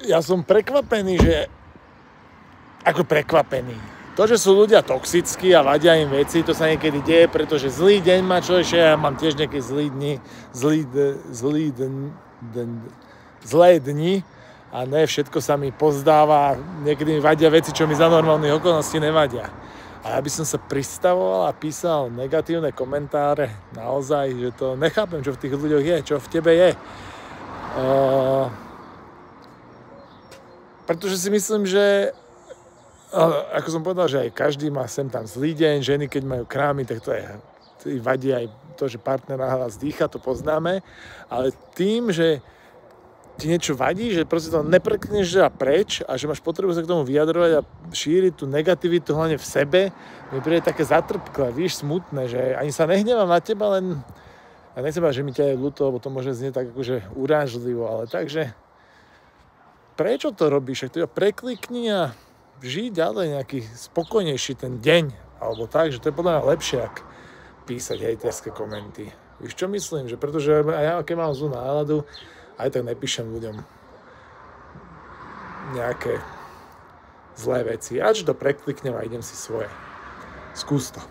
ja som prekvapený, že... Ako prekvapený. To, že sú ľudia toxickí a vadia im veci, to sa niekedy deje, pretože zlý deň má človek, ja mám tiež nejaké zlé dni a ne všetko sa mi pozdáva, niekedy mi vadia veci, čo mi za normálnych okolností nevadia. A ja by som sa pristavoval a písal negatívne komentáre, naozaj, že to nechápem, čo v tých ľuďoch je, čo v tebe je. Pretože si myslím, že ako som povedal, že aj každý má sem tam zlý deň, ženy keď majú krámy, tak to vadí aj to, že partner nahlas dýcha, to poznáme, ale tým, že ti niečo vadí, že proste to neprekneš preč a že máš potrebu sa k tomu vyjadrovať a šíriť tú negativitu hlavne v sebe, mi príde také zatrpklé, víš, smutné, že ani sa nehnevám na teba, len ja nechcem že mi ťa je ľúto, lebo to môže znieť tak akože urážlivo, ale takže prečo to robíš? Ak to preklikni a žiť ďalej nejaký spokojnejší ten deň, alebo tak, že to je podľa mňa lepšie, ak písať hejterské komenty. Víš, čo myslím? Že pretože ja, keď mám zlú náladu, aj tak nepíšem ľuďom nejaké zlé veci. Ja to prekliknem a idem si svoje. Skús to.